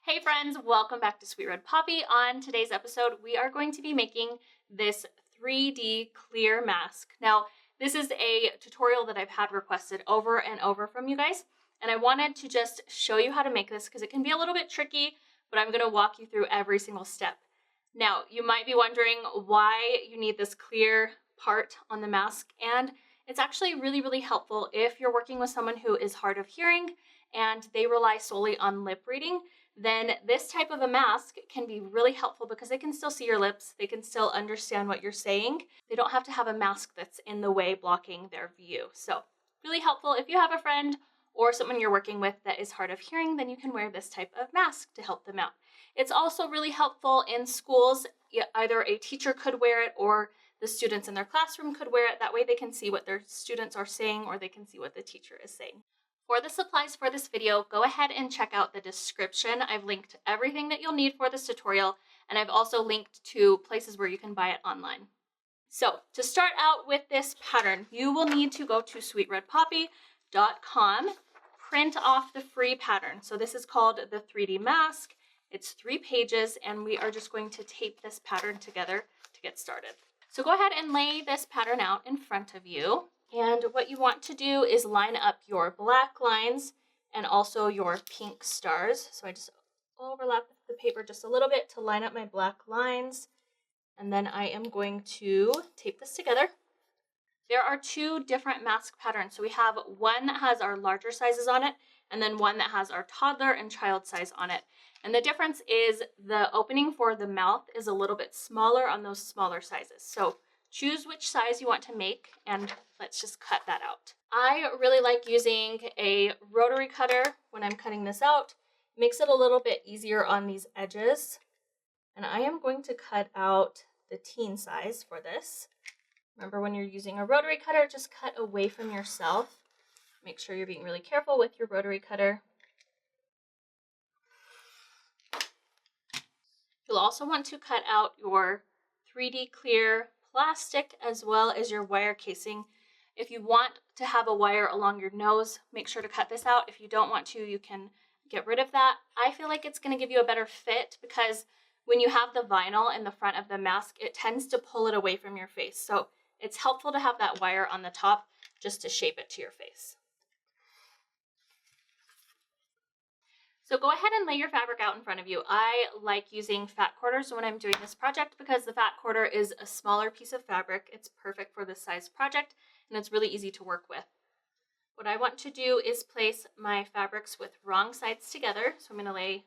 Hey friends, welcome back to Sweet Red Poppy. On today's episode, we are going to be making this 3D clear mask. Now, this is a tutorial that I've had requested over and over from you guys, and I wanted to just show you how to make this because it can be a little bit tricky, but I'm going to walk you through every single step. Now, you might be wondering why you need this clear part on the mask, and it's actually really helpful if you're working with someone who is hard of hearing and they rely solely on lip reading. Then this type of a mask can be really helpful because they can still see your lips, they can still understand what you're saying. They don't have to have a mask that's in the way blocking their view. So really helpful if you have a friend or someone you're working with that is hard of hearing, then you can wear this type of mask to help them out. It's also really helpful in schools. Either a teacher could wear it or the students in their classroom could wear it. That way they can see what their students are saying or they can see what the teacher is saying. For the supplies for this video, go ahead and check out the description. I've linked everything that you'll need for this tutorial, and I've also linked to places where you can buy it online. So to start out with this pattern, you will need to go to sweetredpoppy.com, print off the free pattern. So this is called the 3D mask. It's 3 pages, and we are just going to tape this pattern together to get started. So go ahead and lay this pattern out in front of you. And what you want to do is line up your black lines and also your pink stars. So I just overlap the paper just a little bit to line up my black lines. And then I am going to tape this together. There are 2 different mask patterns. So we have one that has our larger sizes on it, and then one that has our toddler and child size on it. And the difference is the opening for the mouth is a little bit smaller on those smaller sizes. So choose which size you want to make, and let's just cut that out. I really like using a rotary cutter when I'm cutting this out. It makes it a little bit easier on these edges. And I am going to cut out the teen size for this. Remember, when you're using a rotary cutter, just cut away from yourself. Make sure you're being really careful with your rotary cutter. You'll also want to cut out your 3D clear plastic as well as your wire casing. If you want to have a wire along your nose, make sure to cut this out. If you don't want to, you can get rid of that. I feel like it's going to give you a better fit because when you have the vinyl in the front of the mask, it tends to pull it away from your face. So it's helpful to have that wire on the top just to shape it to your face. So go ahead and lay your fabric out in front of you. I like using fat quarters when I'm doing this project because the fat quarter is a smaller piece of fabric. It's perfect for this size project and it's really easy to work with. What I want to do is place my fabrics with wrong sides together. So I'm going to lay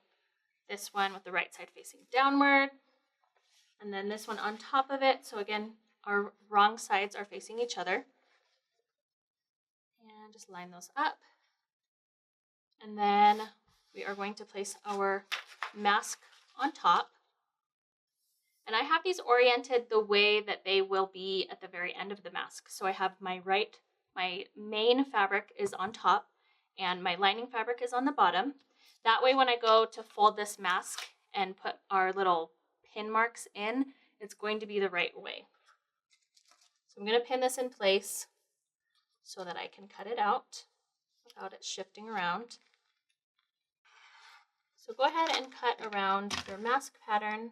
this one with the right side facing downward and then this one on top of it. So again, our wrong sides are facing each other. And just line those up. And then we are going to place our mask on top. And I have these oriented the way that they will be at the very end of the mask. So I have my main fabric is on top and my lining fabric is on the bottom. That way when I go to fold this mask and put our little pin marks in, it's going to be the right way. So I'm going to pin this in place so that I can cut it out without it shifting around. So go ahead and cut around your mask pattern.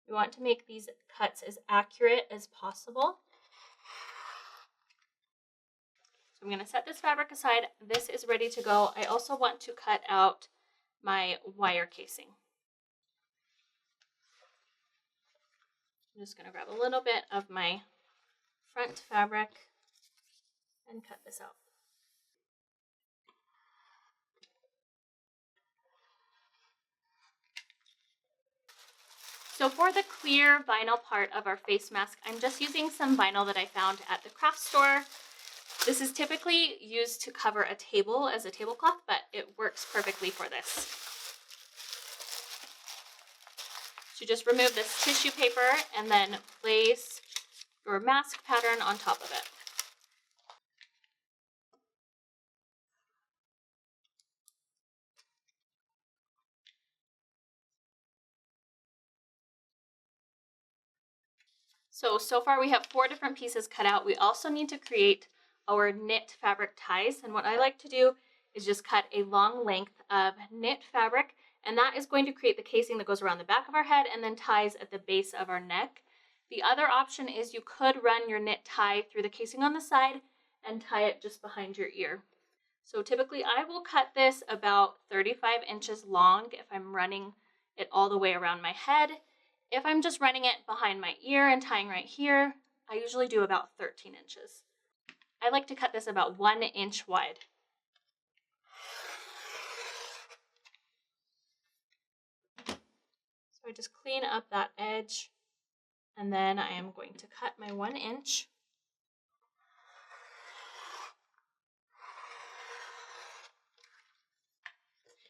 You want to make these cuts as accurate as possible. So I'm going to set this fabric aside. This is ready to go. I also want to cut out my wire casing. I'm just going to grab a little bit of my front fabric and cut this out. So for the clear vinyl part of our face mask, I'm just using some vinyl that I found at the craft store. This is typically used to cover a table as a tablecloth, but it works perfectly for this. So just remove this tissue paper and then place your mask pattern on top of it. So far we have 4 different pieces cut out. We also need to create our knit fabric ties. And what I like to do is just cut a long length of knit fabric. And that is going to create the casing that goes around the back of our head and then ties at the base of our neck. The other option is you could run your knit tie through the casing on the side and tie it just behind your ear. So typically I will cut this about 35 inches long if I'm running it all the way around my head. If I'm just running it behind my ear and tying right here, I usually do about 13 inches. I like to cut this about 1 inch wide. So I just clean up that edge, and then I am going to cut my 1 inch.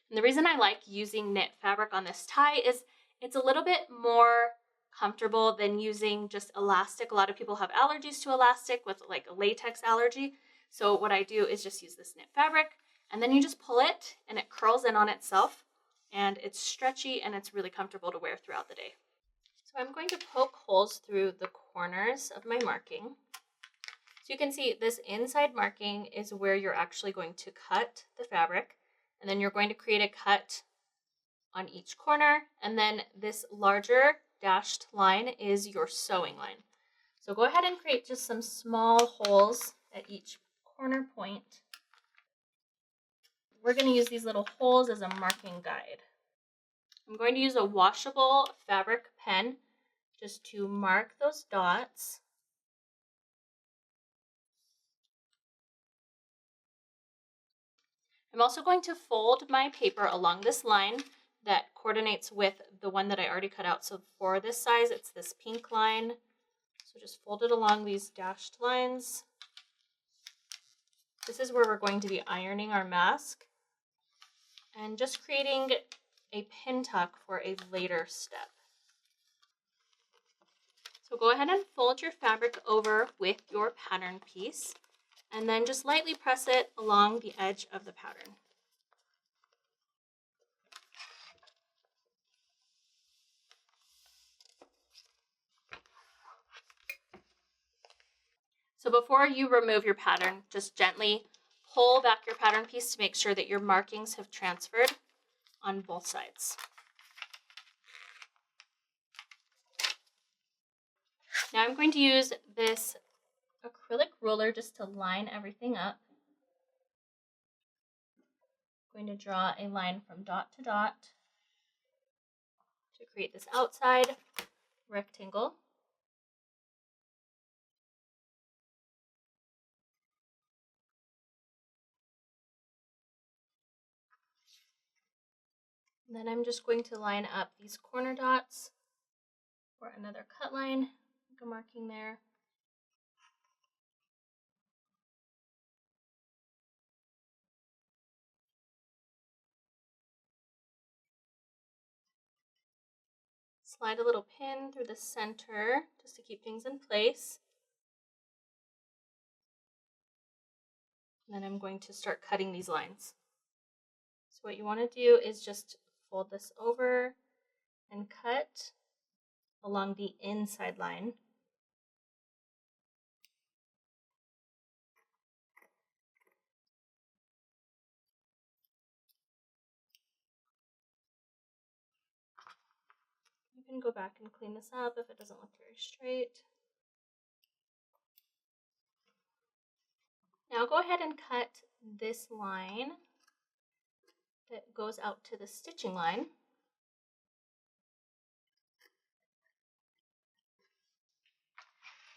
And the reason I like using knit fabric on this tie is it's a little bit more comfortable than using just elastic. A lot of people have allergies to elastic with like a latex allergy. So what I do is just use this knit fabric, and then you just pull it and it curls in on itself, and it's stretchy and it's really comfortable to wear throughout the day. So I'm going to poke holes through the corners of my marking. So you can see this inside marking is where you're actually going to cut the fabric. And then you're going to create a cut on each corner. And then this larger dashed line is your sewing line. So go ahead and create just some small holes at each corner point. We're going to use these little holes as a marking guide. I'm going to use a washable fabric pen just to mark those dots. I'm also going to fold my paper along this line that coordinates with the one that I already cut out. So for this size, it's this pink line. So just fold it along these dashed lines. This is where we're going to be ironing our mask and just creating a pin tuck for a later step. So go ahead and fold your fabric over with your pattern piece and then just lightly press it along the edge of the pattern. So before you remove your pattern, just gently pull back your pattern piece to make sure that your markings have transferred on both sides. Now I'm going to use this acrylic ruler just to line everything up. I'm going to draw a line from dot to dot to create this outside rectangle. And then I'm just going to line up these corner dots for another cut line, make a marking there. Slide a little pin through the center just to keep things in place. And then I'm going to start cutting these lines. So what you want to do is just fold this over and cut along the inside line. You can go back and clean this up if it doesn't look very straight. Now go ahead and cut this line that goes out to the stitching line.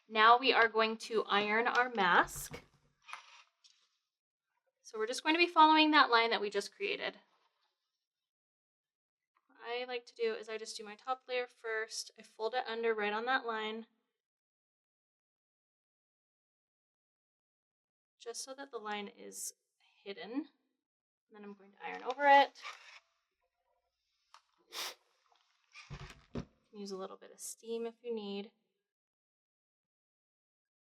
Now we are going to iron our mask. So we're just going to be following that line that we just created. What I like to do is I just do my top layer first. I fold it under right on that line, just so that the line is hidden. And then I'm going to iron over it. Use a little bit of steam if you need.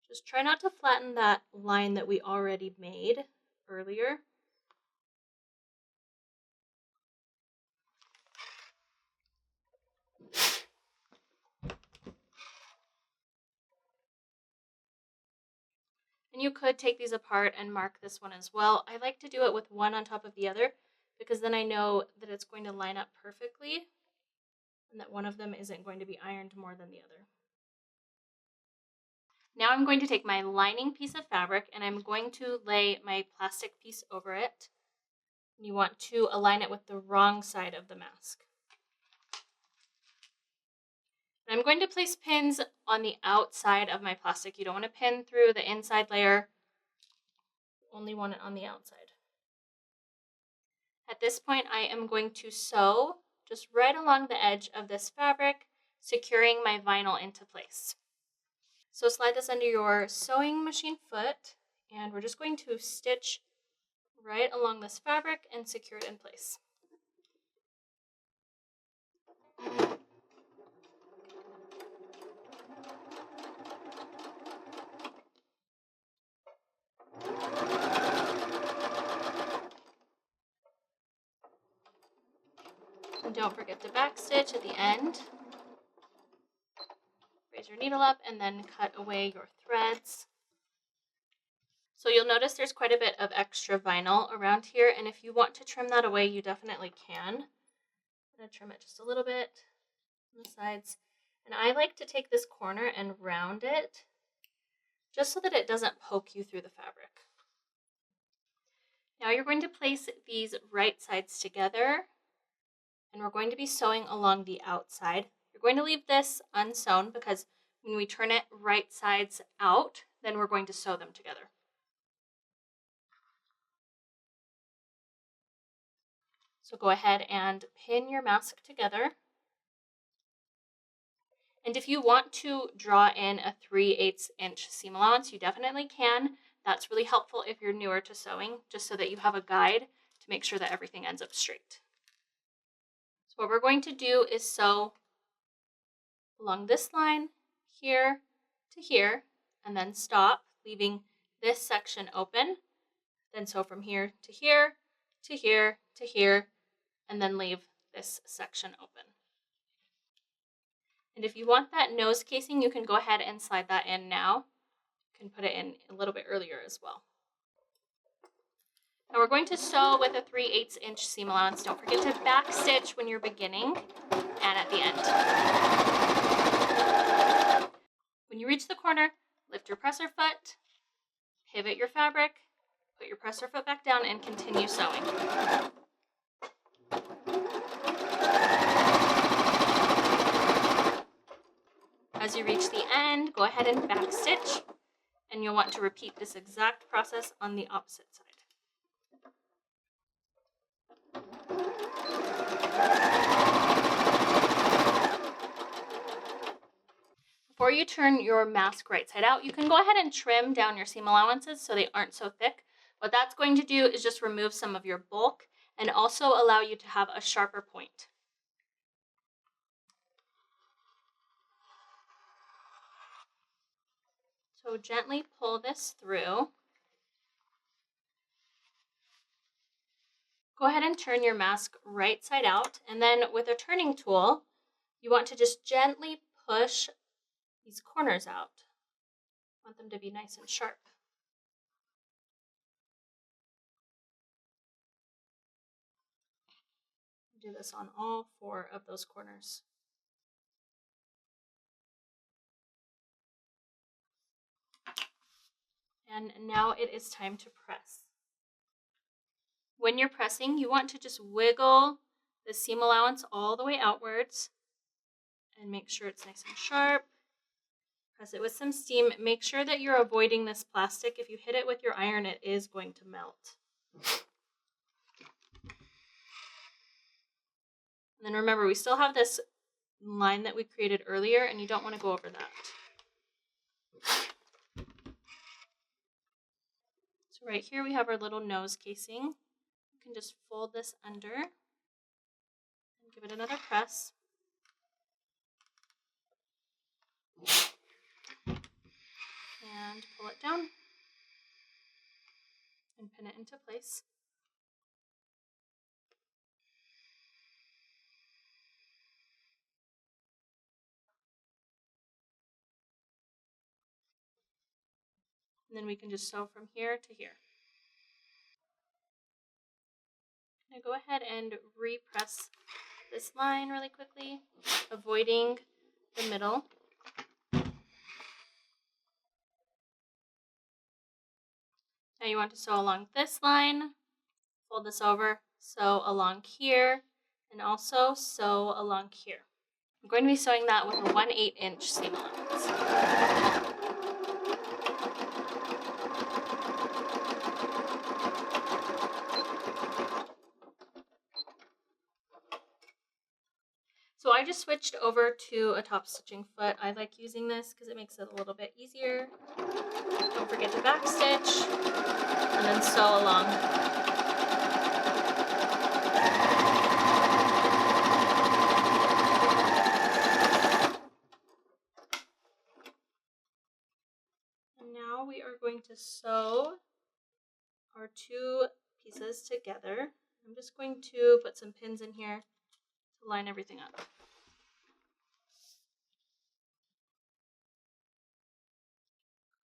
Just try not to flatten that line that we already made earlier. And you could take these apart and mark this one as well. I like to do it with one on top of the other because then I know that it's going to line up perfectly and that one of them isn't going to be ironed more than the other. Now I'm going to take my lining piece of fabric and I'm going to lay my plastic piece over it. You want to align it with the wrong side of the mask. And I'm going to place pins on the outside of my plastic. You don't want to pin through the inside layer. You only want it on the outside. At this point, I am going to sew just right along the edge of this fabric, securing my vinyl into place. So slide this under your sewing machine foot, and we're just going to stitch right along this fabric and secure it in place. And don't forget to backstitch at the end. Raise your needle up and then cut away your threads. So you'll notice there's quite a bit of extra vinyl around here, and if you want to trim that away, you definitely can. I'm going to trim it just a little bit on the sides. And I like to take this corner and round it just so that it doesn't poke you through the fabric. Now you're going to place these right sides together, and we're going to be sewing along the outside. You're going to leave this unsewn because when we turn it right sides out, then we're going to sew them together. So go ahead and pin your mask together. And if you want to draw in a 3/8 inch seam allowance, you definitely can. That's really helpful if you're newer to sewing, just so that you have a guide to make sure that everything ends up straight. So what we're going to do is sew along this line here to here, and then stop, leaving this section open. Then sew from here to here, to here, to here, and then leave this section open. And if you want that nose casing, you can go ahead and slide that in now. You can put it in a little bit earlier as well. Now we're going to sew with a 3/8 inch seam allowance. Don't forget to back stitch when you're beginning and at the end. When you reach the corner, lift your presser foot, pivot your fabric, put your presser foot back down, and continue sewing. As you reach the end, go ahead and back stitch, and you'll want to repeat this exact process on the opposite side. Before you turn your mask right side out, you can go ahead and trim down your seam allowances so they aren't so thick. What that's going to do is just remove some of your bulk and also allow you to have a sharper point. So gently pull this through. Go ahead and turn your mask right side out, and then with a turning tool, you want to just gently push these corners out. You want them to be nice and sharp. Do this on all 4 of those corners. And now it is time to press. When you're pressing, you want to just wiggle the seam allowance all the way outwards and make sure it's nice and sharp. Press it with some steam. Make sure that you're avoiding this plastic. If you hit it with your iron, it is going to melt. And then remember, we still have this line that we created earlier, and you don't want to go over that. So right here we have our little nose casing. You can just fold this under and give it another press. And pull it down and pin it into place. And And then we can just sew from here to here. Now go ahead and repress this line really quickly, avoiding the middle. Now you want to sew along this line, fold this over, sew along here, and also sew along here. I'm going to be sewing that with a 1/8 inch seam allowance. So I just switched over to a top stitching foot. I like using this because it makes it a little bit easier. Don't forget to back stitch and then sew along. And now we are going to sew our two pieces together. I'm just going to put some pins in here to line everything up.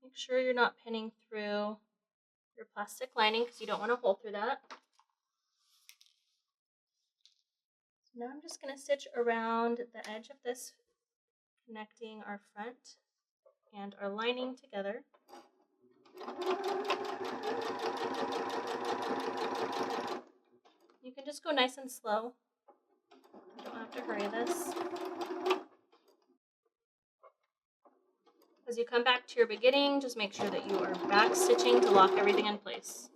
Make sure you're not pinning through your plastic lining because you don't want a hole through that. So now I'm just going to stitch around the edge of this, connecting our front and our lining together. You can just go nice and slow. You don't have to hurry this. As you come back to your beginning, just make sure that you are back stitching to lock everything in place.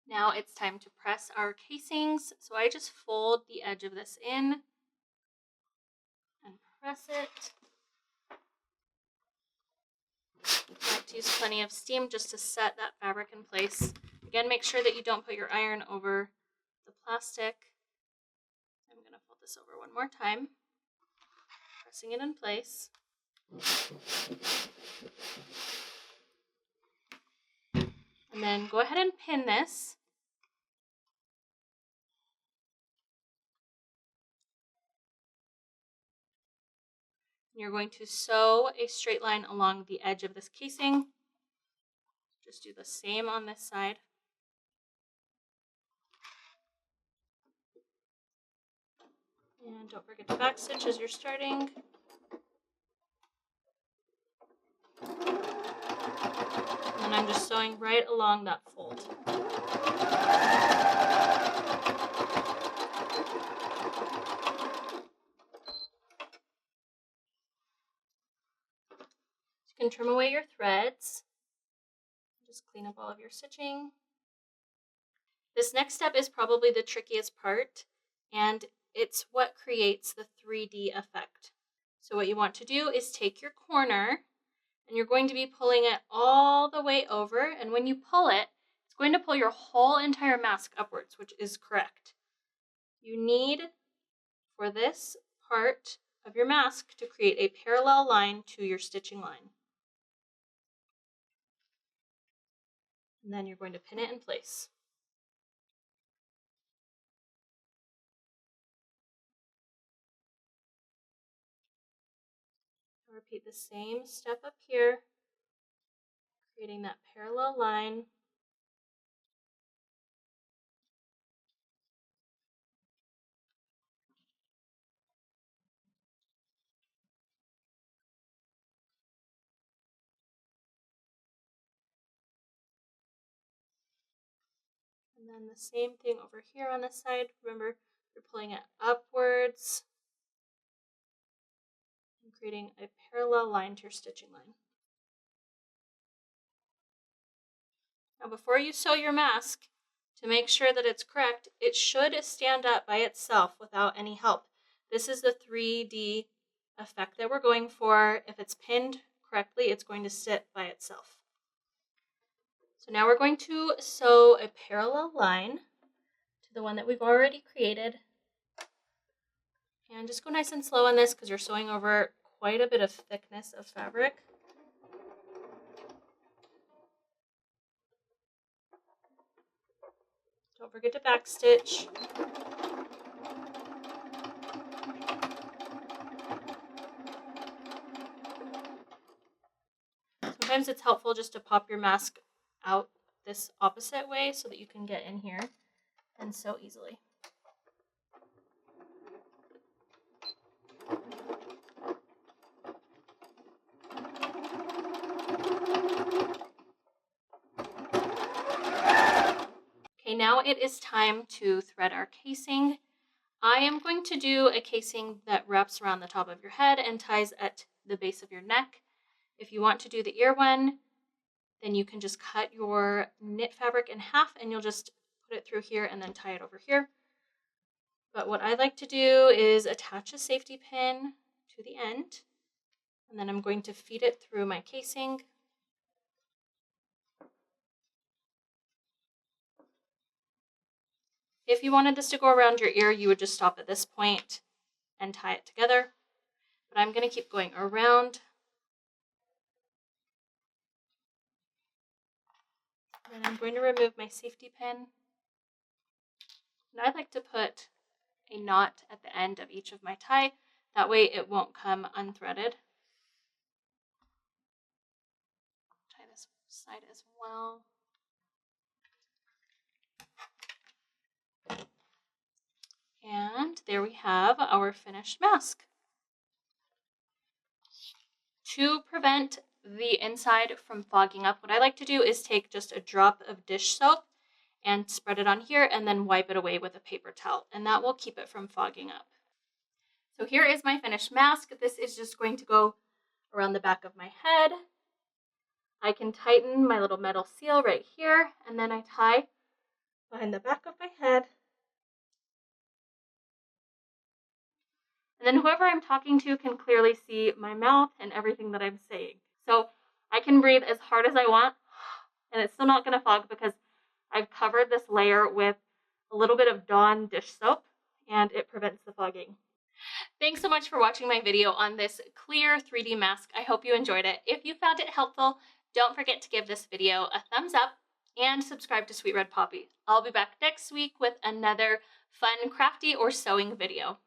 Now it's time to press our casings. So I just fold the edge of this in and press it. I like to use plenty of steam just to set that fabric in place. Again, make sure that you don't put your iron over the plastic. I'm going to fold this over one more time, pressing it in place. And then go ahead and pin this. You're going to sew a straight line along the edge of this casing. Just do the same on this side. And don't forget to backstitch as you're starting. And I'm just sewing right along that fold. You can trim away your threads. Just clean up all of your stitching. This next step is probably the trickiest part, and it's what creates the 3D effect. So what you want to do is take your corner, and you're going to be pulling it all the way over, and when you pull it, it's going to pull your whole entire mask upwards, which is correct. You need, for this part of your mask, to create a parallel line to your stitching line. And then you're going to pin it in place. I'll repeat the same step up here, creating that parallel line. And then the same thing over here on this side. Remember, you're pulling it upwards and creating a parallel line to your stitching line. Now before you sew your mask, to make sure that it's correct, it should stand up by itself without any help. This is the 3D effect that we're going for. If it's pinned correctly, it's going to sit by itself. So now we're going to sew a parallel line to the one that we've already created. And just go nice and slow on this because you're sewing over quite a bit of thickness of fabric. Don't forget to backstitch. Sometimes it's helpful just to pop your mask out this opposite way so that you can get in here and sew easily. Okay, now it is time to thread our casing. I am going to do a casing that wraps around the top of your head and ties at the base of your neck. If you want to do the ear one, then you can just cut your knit fabric in half and you'll just put it through here and then tie it over here. But what I like to do is attach a safety pin to the end, and then I'm going to feed it through my casing. If you wanted this to go around your ear, you would just stop at this point and tie it together. But I'm going to keep going around. And I'm going to remove my safety pin. And I like to put a knot at the end of each of my tie. That way it won't come unthreaded. Tie this side as well. And there we have our finished mask. To prevent the inside from fogging up, what I like to do is take just a drop of dish soap and spread it on here and then wipe it away with a paper towel, and that will keep it from fogging up. So here is my finished mask. This is just going to go around the back of my head. I can tighten my little metal seal right here, and then I tie behind the back of my head. And then whoever I'm talking to can clearly see my mouth and everything that I'm saying. So I can breathe as hard as I want, and it's still not going to fog because I've covered this layer with a little bit of Dawn dish soap, and it prevents the fogging. Thanks so much for watching my video on this clear 3D mask. I hope you enjoyed it. If you found it helpful, don't forget to give this video a thumbs up and subscribe to Sweet Red Poppy. I'll be back next week with another fun crafty or sewing video.